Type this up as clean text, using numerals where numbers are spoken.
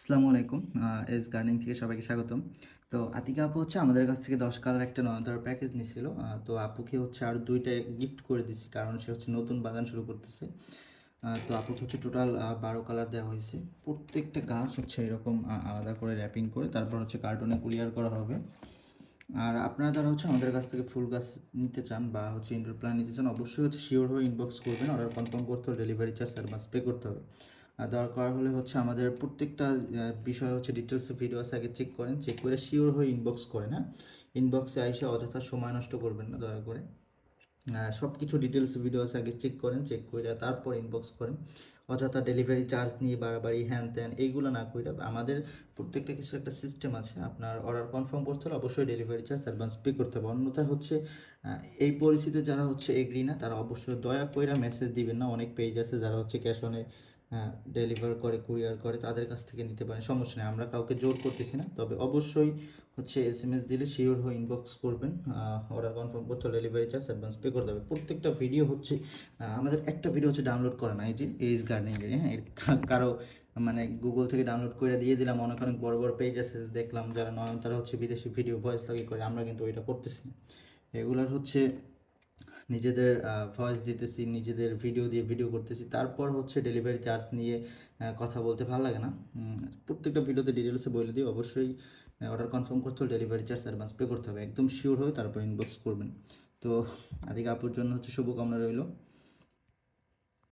আসসালামু আলাইকুম। S gardening থেকে সবাইকে স্বাগতম। তো আতিকা আপু হচ্ছে আমাদের কাছ থেকে ১০ কালার একটা নয়নতারা প্যাকেজ নিছিল। তো আপুকে হচ্ছে আরও ২ টা গিফট করে দিছি। কারণ সে হচ্ছে নতুন বাগান শুরু করতেছে। তো আপুকে হচ্ছে টোটাল ১২ কালার দেওয়া হয়েছে। প্রত্যেকটা গাছ হচ্ছে এরকম আলাদা করে র্যাপিং করে তারপর হচ্ছে কার্টুনে কুরিয়ার করা হবে। আর আপনারা যারা হচ্ছে আমাদের কাছ থেকে ফুল গাছ নিতে চান বা হচ্ছে ইনডোর প্ল্যান্ট নিতে চান, অবশ্যই হচ্ছে শিওর হয়ে ইনবক্স করবেন। অর্ডার কনফার্ম করতে হলে ডেলিভারি চার্জ অ্যাডভান্স পে করতে হবে। আর দরকার হলে হচ্ছে আমাদের প্রত্যেকটা বিষয় হচ্ছে ডিটেলসে ভিডিও আছে, আগে চেক করেন, চেক করে শিওর হয়ে ইনবক্স করেন। হ্যাঁ, ইনবক্সে এসে অযথা সময় নষ্ট করবেন না দয়া করে। সব কিছু ডিটেলস ভিডিও আছে, আগে চেক করেন, চেক করে তারপর ইনবক্স করেন। অযথা ডেলিভারি চার্জ নিয়ে বাড়াবাড়ি হ্যান ত্যান এইগুলো না করে আমাদের প্রত্যেকটা কিছু একটা সিস্টেম আছে। আপনার অর্ডার কনফার্ম করতে হলে অবশ্যই ডেলিভারি চার্জ অ্যাডভান্স পে করতে হবে। অন্যথায় হচ্ছে এই পরিস্থিতিতে যারা হচ্ছে এগ্রি না তারা অবশ্যই দয়া করে মেসেজ দিবেন না। অনেক পেজ আছে যারা হচ্ছে ক্যাশ অনে ডেলিভার করে, কুরিয়ার করে, তাদের কাছ থেকে নিতে পারেন, সমস্যা নেই, আমরা কাউকে জোর করতেছি না। তবে অবশ্যই হচ্ছে এসএমএস দিলে শিওর হয়ে ইনবক্স করবেন। অর্ডার কনফার্ম করতে হলে ডেলিভারি চার্জ অ্যাডভান্স পে করতে হবে। প্রত্যেকটা ভিডিও হচ্ছে আমাদের একটা ভিডিও হচ্ছে ডাউনলোড করা না, এই যে এইচ গার্ডেনিং, হ্যাঁ, এর কারো মানে গুগল থেকে ডাউনলোড করে দিয়ে দিলাম। অনেক অনেক বড় বড় পেজ আছে দেখলাম যারা তারা হচ্ছে বিদেশি ভিডিও ভয়েস লাগিয়ে করে, আমরা কিন্তু ওইটা করতেছি না। এগুলার হচ্ছে নিজেদের ভয়েস দিতেছি, নিজেদের ভিডিও দিয়ে ভিডিও করতেছি, তারপর হচ্ছে ডেলিভারি চার্জ নিয়ে কথা বলতে ভালো লাগে না। প্রত্যেকটা ভিডিওতে ডিটেলসে বলে দিই, অবশ্যই অর্ডার কনফার্ম করতে হলে ডেলিভারি চার্জ অ্যাডভান্স পে করতে হবে। একদম শিওর হয়ে তারপর ইনবক্স করবেন। তো আদিকে আপুর জন্য হচ্ছে শুভকামনা রইল।